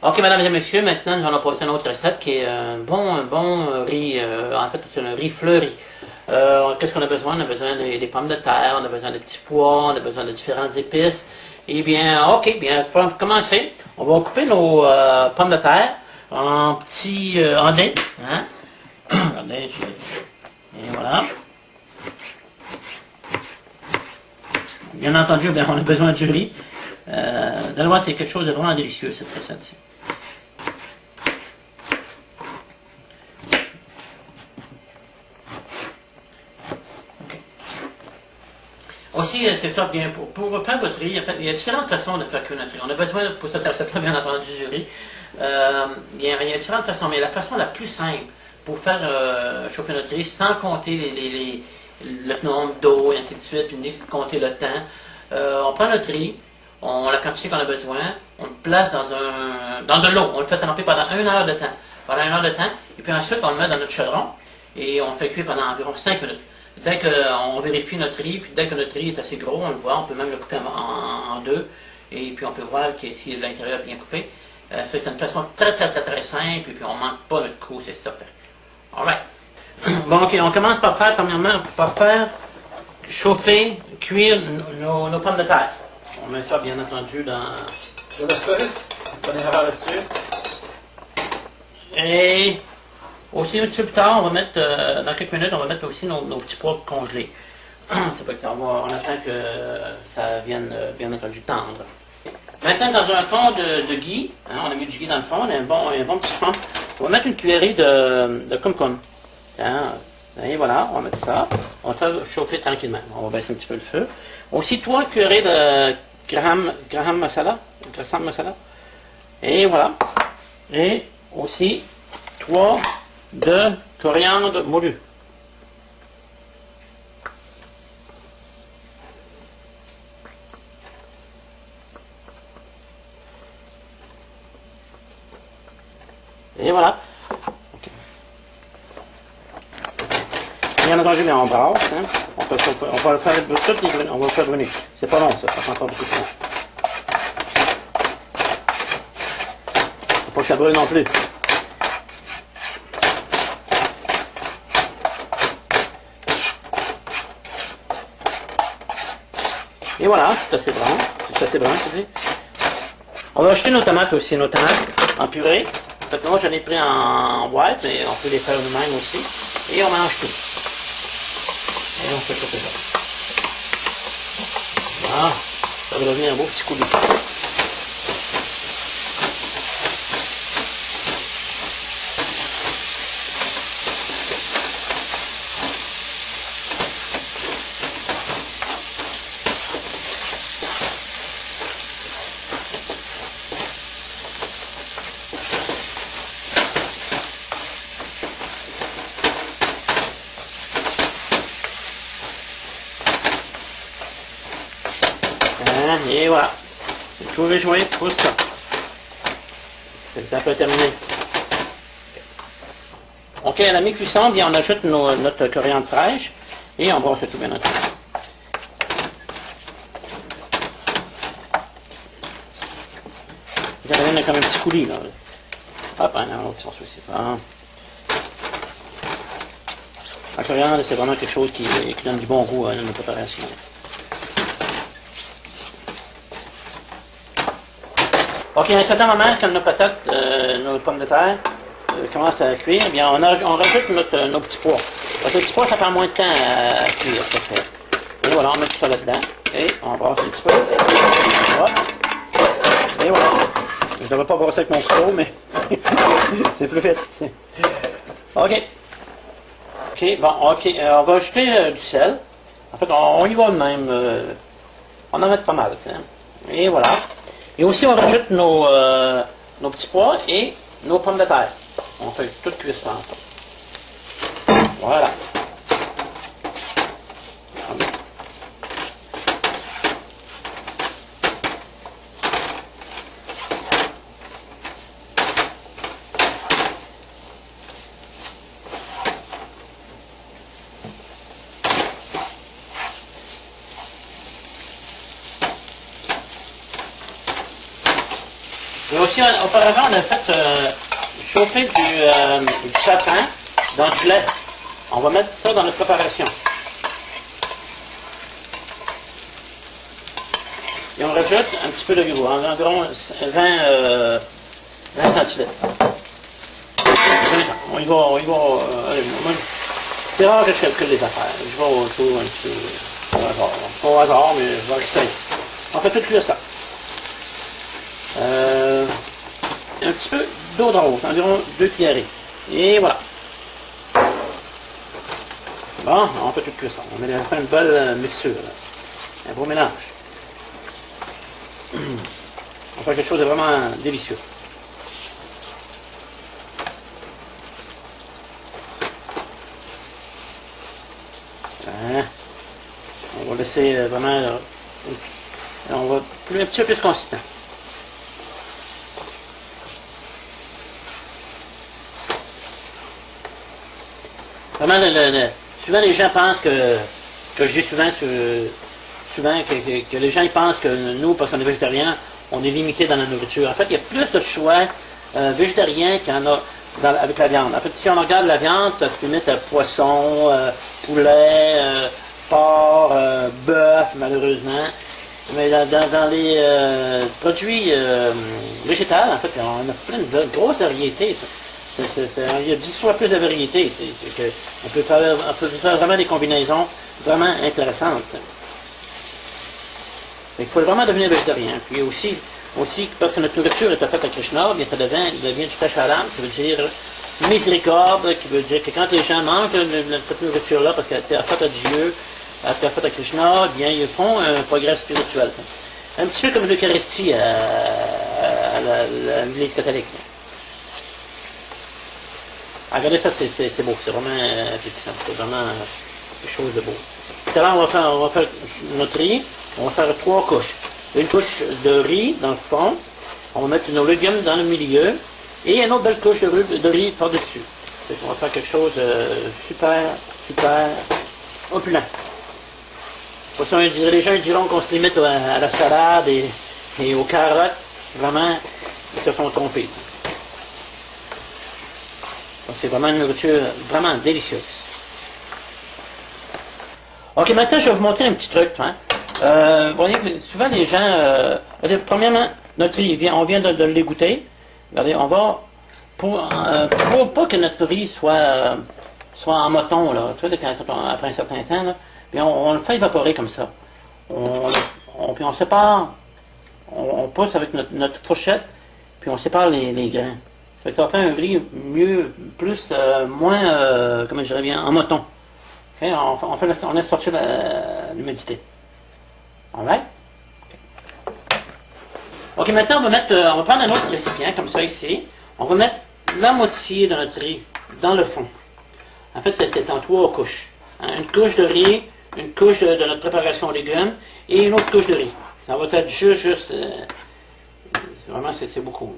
Ok, mesdames et messieurs, maintenant nous allons passer à une autre recette qui est un bon riz. En fait, c'est un riz fleuri. Qu'est-ce qu'on a besoin? On a besoin des pommes de terre, on a besoin des petits pois, on a besoin de différentes épices. Eh bien, ok, bien, pour commencer, on va couper nos pommes de terre en petits, en dés. Hein? Regardez, et voilà. Bien entendu, bien, on a besoin du riz. Vous allez voir, c'est quelque chose de vraiment délicieux, cette recette-ci. Aussi, c'est ça, bien, pour faire votre riz, en fait, il y a différentes façons de faire cuire notre riz. On a besoin, pour cette recette-là, bien entendu, du riz. Il y a différentes façons, mais la façon la plus simple pour faire chauffer notre riz, sans compter le nombre d'eau, et ainsi de suite, puis compter le temps, on prend notre riz, on la quantité qu'on a besoin, on le place dans de l'eau, on le fait tremper pendant 1 heure de temps. Pendant 1 heure de temps, et puis ensuite, on le met dans notre chaudron, et on le fait cuire pendant environ 5 minutes. Dès qu'on vérifie notre riz, puis dès que notre riz est assez gros, on le voit, on peut même le couper en deux, et puis on peut voir si l'intérieur est bien coupé. C'est une façon très simple, et puis on ne manque pas notre coup, c'est certain. Alright. Bon, ok, on commence par faire, premièrement, par faire chauffer, cuire nos pommes de terre. On met ça, bien entendu, dans le feu. Pas d'erreur là-dessus. Et aussi, un petit peu plus tard, on va mettre, dans quelques minutes, on va mettre aussi nos petits pois congelés. C'est pas que ça, on attend que ça vienne, bien entendu, tendre. Maintenant, dans un fond de ghee, hein, on a mis du ghee dans le fond, on a un bon petit fond. On va mettre une cuillerée de cum-cum. Hein, et voilà, on va mettre ça. On va faire chauffer tranquillement. On va baisser un petit peu le feu. Aussi, 3 cuillerées de garam masala. Et voilà. Et aussi, 3 de coriandre moulu. Et voilà. Okay. Bien entendu, mais on brasse. Hein. On va le faire toutes les brûler. On va le faire brûler. C'est pas long, ça prend pas beaucoup de temps. Faut pas que ça brûle non plus. Et voilà, c'est assez brun. C'est assez brun, tu sais. On va acheter nos tomates aussi, nos tomates en purée. En fait, moi, j'en ai pris en boîte, mais on peut les faire nous-mêmes aussi. Et on mélange tout. Et on fait chauffer ça. Voilà. Ça va devenir un beau petit coulis. Et voilà. Tout réjoint pour ça. C'est un peu terminé. Ok, à la mi-cuisson, bien on ajoute notre coriandre fraîche et on brosse tout bien entendu. Ça donne comme un petit coulis là. Hop, un autre sens aussi. Ah. La coriandre, c'est vraiment quelque chose qui donne du bon goût à notre préparation. Ok, à un certain moment, quand nos patates, nos pommes de terre commencent à cuire, eh bien, on rajoute nos petits pois. Parce que les petits pois, ça prend moins de temps à cuire, ça fait. Et voilà, on met tout ça là-dedans. Et on brasse un petit peu. Voilà. Et voilà. Je ne devrais pas brasser avec mon couteau, mais c'est plus vite. Ok. Ok, bon, ok. On va ajouter du sel. En fait, on y va de même. On en met pas mal. Hein. Et voilà. Et aussi, on rajoute nos petits pois et nos pommes de terre. On fait tout cuire ça ensemble. Voilà. Et aussi, auparavant, on a fait chauffer du safran dans du lait. On va mettre ça dans notre préparation. Et on rajoute un petit peu de gros, environ 20 centilitres. On y va, allez, c'est rare que je calcule les affaires. Je vais autour un petit peu au hasard. Pas au hasard, mais je vais rester. On fait tout cuire ça. Un petit peu d'eau de rose, environ 2 cuillerées. Et voilà. Bon, on fait tout cuire ça. On fait une belle mixture. Là. Un beau mélange. On fait quelque chose de vraiment délicieux. On va laisser vraiment... on va un petit peu plus consistant. Vraiment, souvent les gens pensent que je dis souvent que les gens ils pensent que nous, parce qu'on est végétarien, on est limité dans la nourriture. En fait, il y a plus de choix végétariens qu'il y en a avec la viande. En fait, si on regarde la viande, ça se limite à poisson, poulet, porc, bœuf, malheureusement. Mais dans les produits végétaux, en fait, on a plein de grosses variétés. Il y a 10 fois plus de variétés. On peut faire vraiment des combinaisons vraiment intéressantes. Il faut vraiment devenir végétarien. Puis aussi parce que notre nourriture est faite à Krishna, bien ça devient du Pracharam, ça veut dire miséricorde, qui veut dire que quand les gens mangent cette nourriture-là, parce qu'elle est faite à Dieu, elle est faite à Krishna, bien ils font un progrès spirituel. Un petit peu comme l'Eucharistie à l'Église catholique. Regardez ça, c'est beau, c'est vraiment appétissant, c'est vraiment quelque chose de beau. Tout à l'heure, on va faire notre riz, on va faire 3 couches. Une couche de riz dans le fond, on va mettre nos légumes dans le milieu, et une autre belle couche de riz par-dessus. On va faire quelque chose de super opulent. Pour ça, les gens diront qu'on se limite à la salade et aux carottes. Vraiment, ils se sont trompés. C'est vraiment une nourriture vraiment délicieuse. Ok, maintenant je vais vous montrer un petit truc. Vous voyez, souvent les gens, premièrement, notre riz, on vient de l'égoutter. Regardez, on va, pour pas que notre riz soit en moton, là, tu vois, après un certain temps, là, puis on le fait évaporer comme ça. Puis on sépare, on pousse avec notre fourchette, puis on sépare les grains. Ça va faire un riz mieux, plus, moins, comment je dirais bien, en moton. Okay? On laisse sortir l'humidité. Alright? Ok, maintenant on va prendre un autre récipient, comme ça ici. On va mettre la moitié de notre riz dans le fond. En fait, c'est en 3 couches. Une couche de riz, une couche de notre préparation aux légumes, et une autre couche de riz. Ça va être juste, vraiment, c'est beaucoup.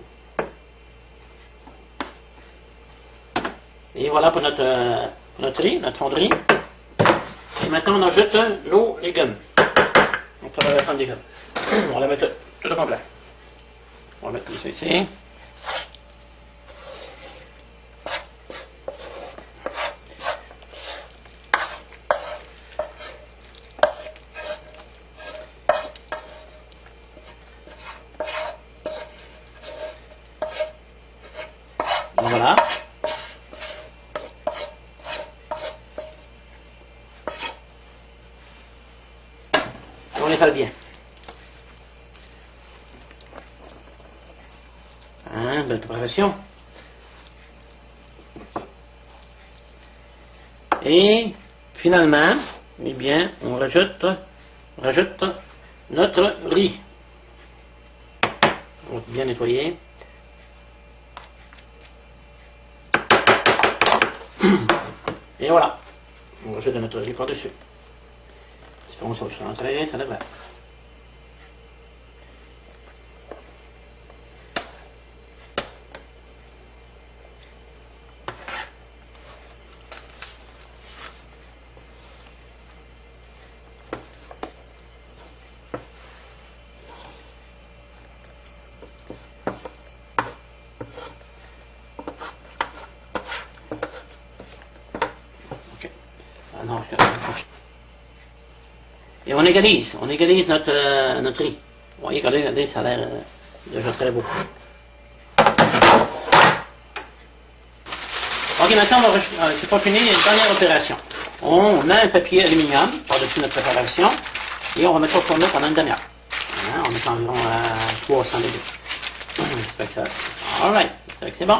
Et voilà pour notre riz, notre fond de riz. Et maintenant, on ajoute nos légumes. Notre préparation de légumes. On va la mettre tout au complet. On va mettre comme ça ici. Voilà. On les cale bien. Belle préparation. Et finalement, eh bien, on rajoute notre riz. On va bien nettoyer. Et voilà. On rajoute notre riz par-dessus. Espérons que ça va se rentrer, ça devrait. Non, et on égalise notre riz. Vous voyez, regardez, ça a l'air déjà très beau. Ok, maintenant, c'est pas fini, il y a une dernière opération. On a un papier aluminium par-dessus notre préparation et on va mettre au fourneau pendant une demi-heure. On est environ à 300 degrés. Alright, c'est bon.